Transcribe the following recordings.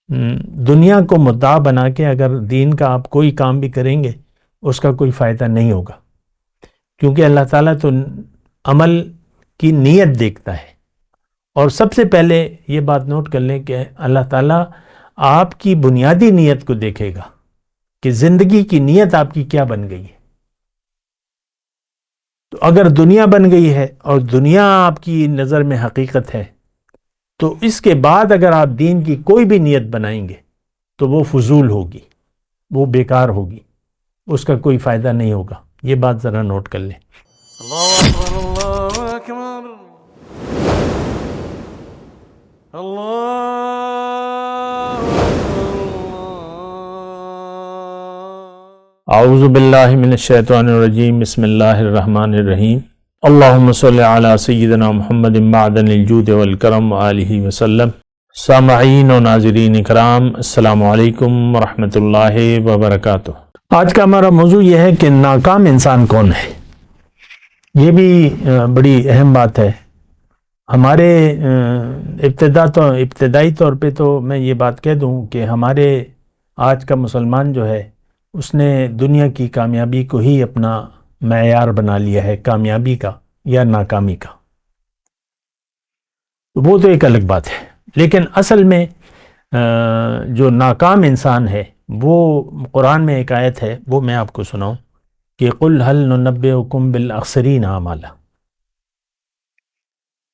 دنیا کو مدعا بنا کے اگر دین کا آپ کوئی کام بھی کریں گے اس کا کوئی فائدہ نہیں ہوگا، کیونکہ اللہ تعالیٰ تو عمل کی نیت دیکھتا ہے۔ اور سب سے پہلے یہ بات نوٹ کر لیں کہ اللہ تعالیٰ آپ کی بنیادی نیت کو دیکھے گا کہ زندگی کی نیت آپ کی کیا بن گئی ہے۔ تو اگر دنیا بن گئی ہے اور دنیا آپ کی نظر میں حقیقت ہے، تو اس کے بعد اگر آپ دین کی کوئی بھی نیت بنائیں گے تو وہ فضول ہوگی، وہ بیکار ہوگی، اس کا کوئی فائدہ نہیں ہوگا۔ یہ بات ذرا نوٹ کر لیں۔ اللہ اکبر اللہ اکبر اللہ اعوذ باللہ من الشیطان الرجیم، بسم اللہ الرحمن الرحیم۔ اللہم صلی علی سیدنا محمد معدن الجود والکرم وآلہ وسلم۔ سامعین و ناظرین اکرام، السلام علیکم ورحمۃ اللہ وبرکاتہ۔ آج کا ہمارا موضوع یہ ہے کہ ناکام انسان کون ہے۔ یہ بھی بڑی اہم بات ہے۔ ہمارے ابتدائی طور پہ تو میں یہ بات کہہ دوں کہ ہمارے آج کا مسلمان جو ہے اس نے دنیا کی کامیابی کو ہی اپنا معیار بنا لیا ہے، کامیابی کا یا ناکامی کا۔ وہ تو ایک الگ بات ہے، لیکن اصل میں جو ناکام انسان ہے وہ قرآن میں ایک آیت ہے، وہ میں آپ کو سناؤں کہ قُلْ هَلْ نُنَبِّئُكُمْ بِالْأَخْسَرِينَ أَعْمَالًا،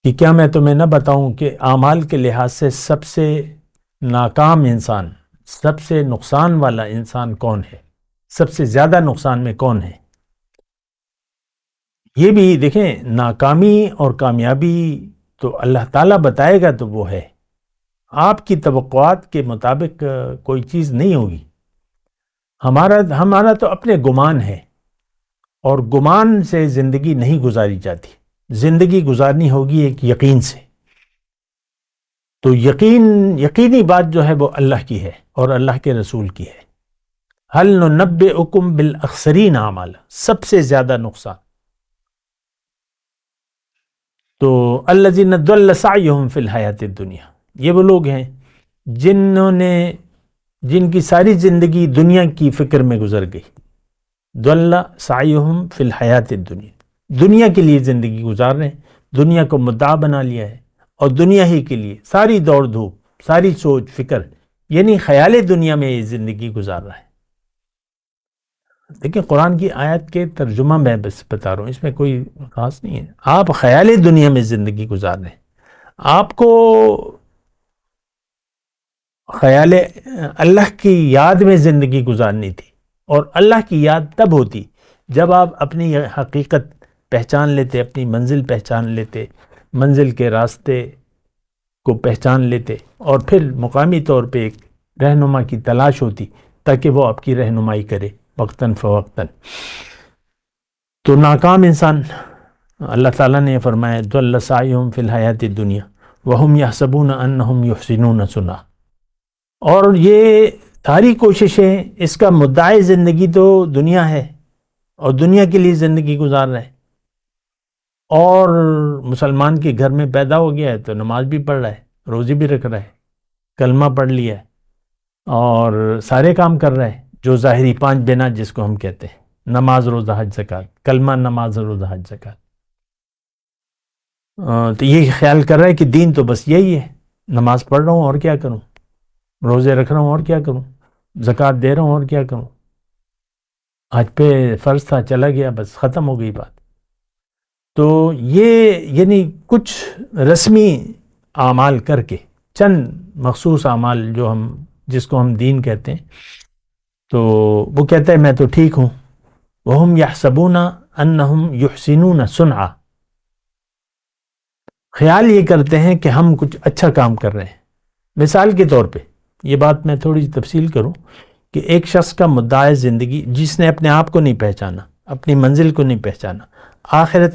کہ کیا میں تمہیں نہ بتاؤں کہ اعمال کے لحاظ سے سب سے ناکام انسان، سب سے نقصان والا انسان کون ہے، سب سے زیادہ نقصان میں کون ہے۔ یہ بھی دیکھیں، ناکامی اور کامیابی تو اللہ تعالیٰ بتائے گا تو وہ ہے، آپ کی توقعات کے مطابق کوئی چیز نہیں ہوگی۔ ہمارا تو اپنے گمان ہے، اور گمان سے زندگی نہیں گزاری جاتی، زندگی گزارنی ہوگی ایک یقین سے۔ تو یقینی بات جو ہے وہ اللہ کی ہے اور اللہ کے رسول کی ہے۔ هل ننبئکم بالاخسرین اعمالا، سب سے زیادہ نقصان۔ تو الذین ضل سعیہم فی الحیاۃ الدنیا، یہ وہ لوگ ہیں جن کی ساری زندگی دنیا کی فکر میں گزر گئی۔ ضل سعیہم فی الحیاۃ الدنیا، دنیا کے لیے زندگی گزار رہے ہیں، دنیا کو مدعا بنا لیا ہے اور دنیا ہی کے لیے ساری دوڑ دھوپ، ساری سوچ فکر، یعنی خیال دنیا میں یہ زندگی گزار رہا ہے۔ دیکھیں، قرآن کی آیت کے ترجمہ میں بس بتا رہا ہوں، اس میں کوئی خاص نہیں ہے۔ آپ خیال دنیا میں زندگی گزار رہے ہیں، آپ کو خیال اللہ کی یاد میں زندگی گزارنی تھی، اور اللہ کی یاد تب ہوتی جب آپ اپنی حقیقت پہچان لیتے، اپنی منزل پہچان لیتے، منزل کے راستے کو پہچان لیتے، اور پھر مقامی طور پہ ایک رہنما کی تلاش ہوتی تاکہ وہ آپ کی رہنمائی کرے وقتاً فوقتاً۔ تو ناکام انسان، اللہ تعالیٰ نے فرمایا ضل سعیہم فی الحیاۃ الدنیا وہم یحسبون انہم یحسنون صنعا، اور یہ ساری کوششیں، اس کا مدعی زندگی تو دنیا ہے اور دنیا کے لیے زندگی گزار رہے ہیں، اور مسلمان کے گھر میں پیدا ہو گیا ہے تو نماز بھی پڑھ رہا ہے، روزی بھی رکھ رہا ہے، کلمہ پڑھ لیا ہے، اور سارے کام کر رہا ہے جو ظاہری 5 بنا جس کو ہم کہتے ہیں، نماز، روزہ، حج، زکوٰۃ، کلمہ، نماز، روزہ، حج، زکوٰۃ۔ تو یہ خیال کر رہا ہے کہ دین تو بس یہی ہے، نماز پڑھ رہا ہوں اور کیا کروں، روزے رکھ رہا ہوں اور کیا کروں، زکوٰۃ دے رہا ہوں اور کیا کروں، آج پہ فرض تھا چلا گیا، بس ختم ہو گئی بات۔ تو یہ یعنی کچھ رسمی اعمال کر کے، چند مخصوص اعمال جس کو ہم دین کہتے ہیں، تو وہ کہتا ہے میں تو ٹھیک ہوں۔ وَهُمْ يَحْسَبُونَ أَنَّهُمْ يُحْسِنُونَ صُنْعًا، خیال یہ کرتے ہیں کہ ہم کچھ اچھا کام کر رہے ہیں۔ مثال کے طور پہ یہ بات میں تھوڑی تفصیل کروں کہ ایک شخص کا مدعا زندگی، جس نے اپنے آپ کو نہیں پہچانا، اپنی منزل کو نہیں پہچانا، آخرت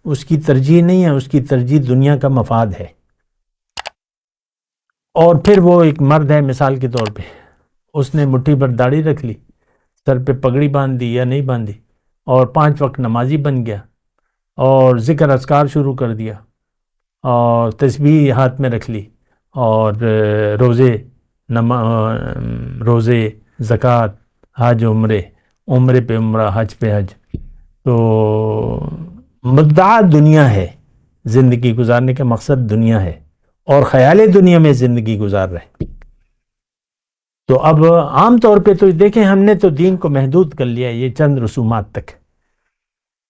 اس کی ترجیح نہیں ہے، اس کی ترجیح دنیا کا مفاد ہے، اور پھر وہ ایک مرد ہے مثال کے طور پہ، اس نے مٹھی پر داڑھی رکھ لی، سر پہ پگڑی باندھ دی یا نہیں باندھی، اور 5 وقت نمازی بن گیا، اور ذکر اذکار شروع کر دیا، اور تسبیح ہاتھ میں رکھ لی، اور روزے روزے، زکوٰۃ، حج، عمرے پہ عمرہ، حج پہ حج. تو مدعا دنیا ہے، زندگی گزارنے کا مقصد دنیا ہے اور خیال دنیا میں زندگی گزار رہے. تو اب عام طور پہ تو دیکھیں ہم نے تو دین کو محدود کر لیا یہ چند رسومات تک.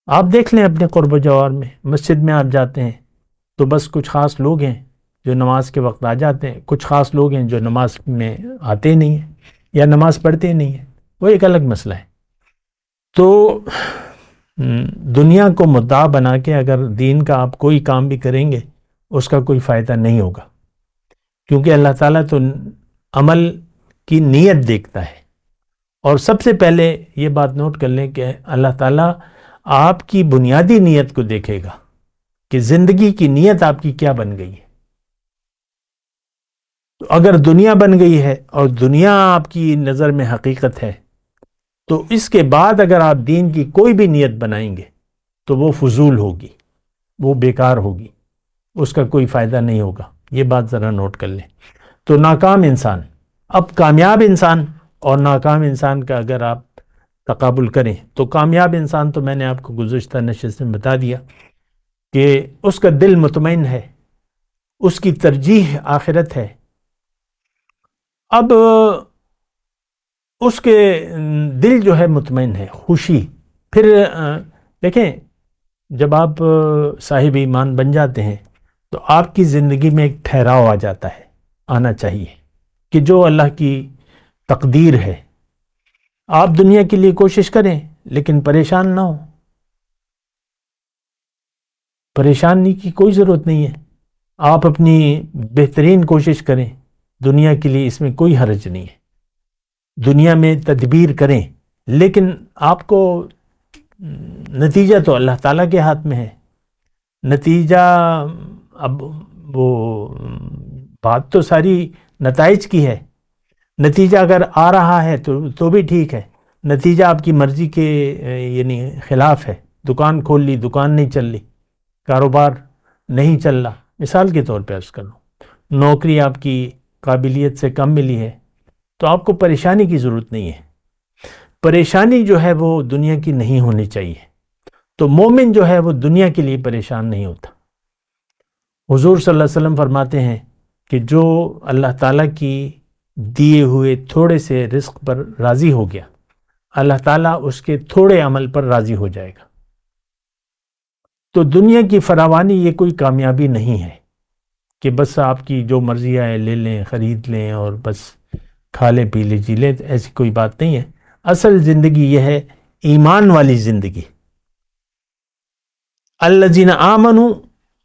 آپ دیکھ لیں اپنے قرب و جوار میں، مسجد میں آپ جاتے ہیں تو بس کچھ خاص لوگ ہیں جو نماز کے وقت آ جاتے ہیں، کچھ خاص لوگ ہیں جو نماز میں آتے نہیں ہیں یا نماز پڑھتے نہیں ہیں، وہ ایک الگ مسئلہ ہے. تو دنیا کو مدعا بنا کے اگر دین کا آپ کوئی کام بھی کریں گے اس کا کوئی فائدہ نہیں ہوگا، کیونکہ اللہ تعالیٰ تو عمل کی نیت دیکھتا ہے. اور سب سے پہلے یہ بات نوٹ کر لیں کہ اللہ تعالیٰ آپ کی بنیادی نیت کو دیکھے گا کہ زندگی کی نیت آپ کی کیا بن گئی ہے. تو اگر دنیا بن گئی ہے اور دنیا آپ کی نظر میں حقیقت ہے تو اس کے بعد اگر آپ دین کی کوئی بھی نیت بنائیں گے تو وہ فضول ہوگی، وہ بیکار ہوگی، اس کا کوئی فائدہ نہیں ہوگا. یہ بات ذرا نوٹ کر لیں. تو ناکام انسان، اب کامیاب انسان اور ناکام انسان کا اگر آپ تقابل کریں تو کامیاب انسان تو میں نے آپ کو گزشتہ نشست میں بتا دیا کہ اس کا دل مطمئن ہے، اس کی ترجیح آخرت ہے. اب اس کے دل جو ہے مطمئن ہے، خوشی. پھر دیکھیں جب آپ صاحب ایمان بن جاتے ہیں تو آپ کی زندگی میں ایک ٹھہراؤ آ جاتا ہے، آنا چاہیے کہ جو اللہ کی تقدیر ہے. آپ دنیا کے لیے کوشش کریں لیکن پریشان نہ ہو. پریشانی کی کوئی ضرورت نہیں ہے. آپ اپنی بہترین کوشش کریں دنیا کے لیے، اس میں کوئی حرج نہیں ہے. دنیا میں تدبیر کریں لیکن آپ کو نتیجہ تو اللہ تعالیٰ کے ہاتھ میں ہے. نتیجہ اب وہ بات تو ساری نتائج کی ہے. نتیجہ اگر آ رہا ہے تو بھی ٹھیک ہے، نتیجہ آپ کی مرضی کے یعنی خلاف ہے. دکان کھول لی، دکان نہیں چل لی، کاروبار نہیں چل رہا، مثال کے طور پہ عرض کر لوں، نوکری آپ کی قابلیت سے کم ملی ہے تو آپ کو پریشانی کی ضرورت نہیں ہے. پریشانی جو ہے وہ دنیا کی نہیں ہونی چاہیے. تو مومن جو ہے وہ دنیا کے لیے پریشان نہیں ہوتا. حضور صلی اللہ علیہ وسلم فرماتے ہیں کہ جو اللہ تعالیٰ کی دیے ہوئے تھوڑے سے رزق پر راضی ہو گیا، اللہ تعالیٰ اس کے تھوڑے عمل پر راضی ہو جائے گا. تو دنیا کی فراوانی یہ کوئی کامیابی نہیں ہے کہ بس آپ کی جو مرضی آئے لے لیں، خرید لیں اور بس کھا لیں پی لیں جی لیں. ایسی کوئی بات نہیں ہے. اصل زندگی یہ ہے ایمان والی زندگی. الذین آمنوا،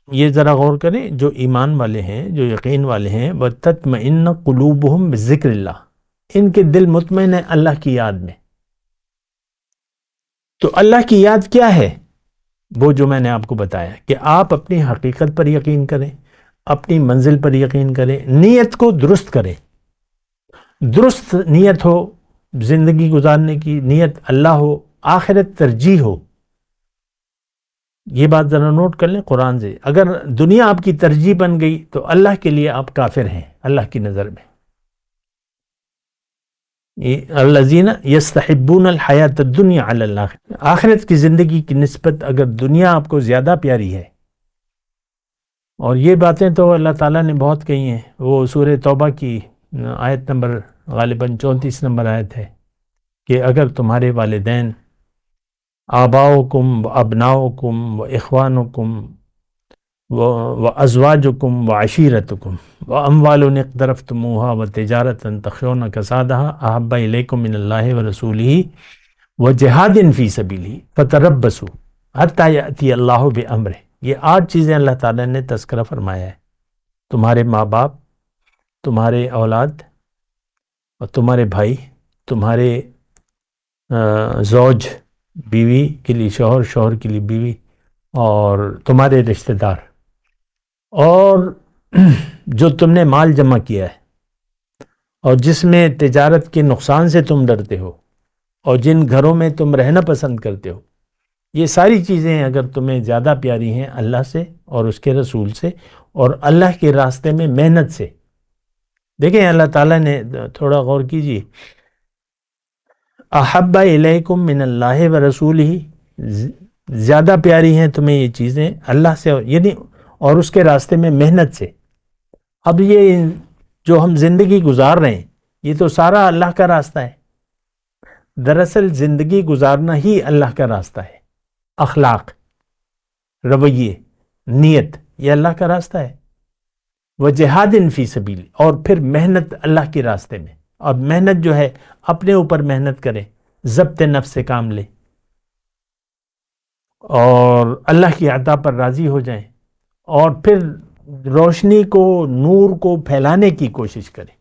یہ ذرا غور کریں، جو ایمان والے ہیں، جو یقین والے ہیں، وَتَطْمَئِنَّ قُلُوبُهُمْ بِذِكْرِ اللَّهِ، ان کے دل مطمئن ہے اللہ کی یاد میں. تو اللہ کی یاد کیا ہے؟ وہ جو میں نے آپ کو بتایا کہ آپ اپنی حقیقت پر یقین کریں، اپنی منزل پر یقین کریں، نیت کو درست کریں. درست نیت ہو، زندگی گزارنے کی نیت اللہ ہو، آخرت ترجیح ہو. یہ بات ذرا نوٹ کر لیں قرآن سے. اگر دنیا آپ کی ترجیح بن گئی تو اللہ کے لیے آپ کافر ہیں اللہ کی نظر میں. الذین یستحبون الحیات الدنیا علی الآخرہ، آخرت کی زندگی کی نسبت اگر دنیا آپ کو زیادہ پیاری ہے، اور یہ باتیں تو اللہ تعالیٰ نے بہت کہی ہیں. وہ سورہ توبہ کی آیت نمبر غالباً 34 نمبر آیت ہے کہ اگر تمہارے والدین، آباؤکم و ابناؤکم و اخوانکم و ازواجکم و عشیرتکم و اموال اقترفتموها و تجارتا تخشون کسادها احب الیکم من اللہ و رسولہ و جہاد فی سبیلہ فتربصوا حتی یأتی اللہ بامرہ. یہ 8 چیزیں اللہ تعالیٰ نے تذکرہ فرمایا ہے. تمہارے ماں باپ، تمہارے اولاد اور تمہارے بھائی، تمہارے زوج، بیوی کے لیے شوہر، شوہر کے لیے بیوی، اور تمہارے رشتہ دار، اور جو تم نے مال جمع کیا ہے اور جس میں تجارت کے نقصان سے تم ڈرتے ہو اور جن گھروں میں تم رہنا پسند کرتے ہو. یہ ساری چیزیں اگر تمہیں زیادہ پیاری ہیں اللہ سے اور اس کے رسول سے اور اللہ کے راستے میں محنت سے، دیکھیں اللہ تعالیٰ نے تھوڑا غور کیجیے، احب الیکم من اللہ و رسول ہی، زیادہ پیاری ہیں تمہیں یہ چیزیں اللہ سے، یعنی اور اس کے راستے میں محنت سے۔ اب یہ جو ہم زندگی گزار رہے ہیں یہ تو سارا اللہ کا راستہ ہے۔ دراصل زندگی گزارنا ہی اللہ کا راستہ ہے۔ اخلاق، رویے، نیت، یہ اللہ کا راستہ ہے۔ وجہاد فی سبیل، اور پھر محنت اللہ کے راستے میں۔ اب محنت جو ہے اپنے اوپر محنت کریں، ضبط نفس سے کام لیں اور اللہ کی عطا پر راضی ہو جائیں، اور پھر روشنی کو، نور کو پھیلانے کی کوشش کریں،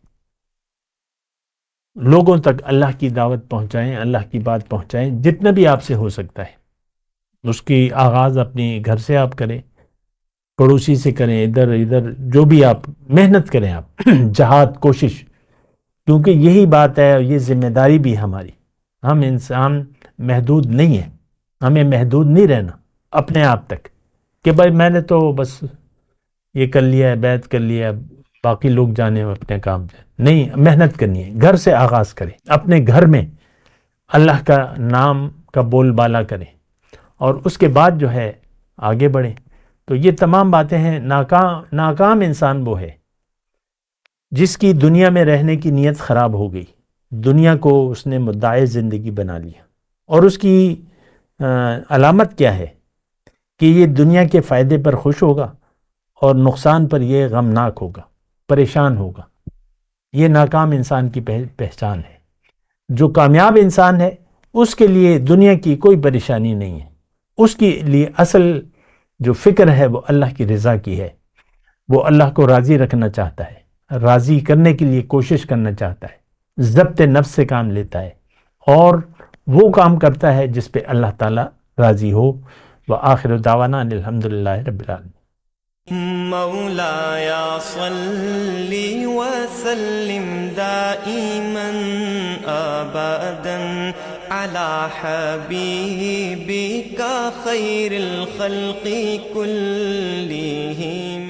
لوگوں تک اللہ کی دعوت پہنچائیں، اللہ کی بات پہنچائیں جتنا بھی آپ سے ہو سکتا ہے۔ اس کی آغاز اپنی گھر سے آپ کریں، پڑوسی سے کریں، ادھر ادھر جو بھی آپ محنت کریں، آپ جہاد، کوشش، کیونکہ یہی بات ہے، یہ ذمہ داری بھی ہماری۔ ہم انسان محدود نہیں ہیں، ہمیں محدود نہیں رہنا اپنے آپ تک کہ بھائی میں نے تو بس یہ کر لیا ہے، بیعت کر لیا ہے، باقی لوگ جانے اپنے کام سے۔ نہیں، محنت کرنی ہے، گھر سے آغاز کریں، اپنے گھر میں اللہ کا نام کا بول بالا کریں اور اس کے بعد جو ہے آگے بڑھیں۔ تو یہ تمام باتیں ہیں۔ ناکام انسان وہ ہے جس کی دنیا میں رہنے کی نیت خراب ہو گئی، دنیا کو اس نے مدعی زندگی بنا لیا، اور اس کی علامت کیا ہے کہ یہ دنیا کے فائدے پر خوش ہوگا اور نقصان پر یہ غمناک ہوگا، پریشان ہوگا۔ یہ ناکام انسان کی پہچان ہے۔ جو کامیاب انسان ہے اس کے لیے دنیا کی کوئی پریشانی نہیں ہے، اس کے لیے اصل جو فکر ہے وہ اللہ کی رضا کی ہے، وہ اللہ کو راضی رکھنا چاہتا ہے، راضی کرنے کے لیے کوشش کرنا چاہتا ہے، ضبط نفس سے کام لیتا ہے اور وہ کام کرتا ہے جس پہ اللہ تعالیٰ راضی ہو۔ وآخر دعوانا ان الحمدللہ رب العالمین۔ مولاي صل وسلم دائما ابدا على حبيبك خير الخلق كلهم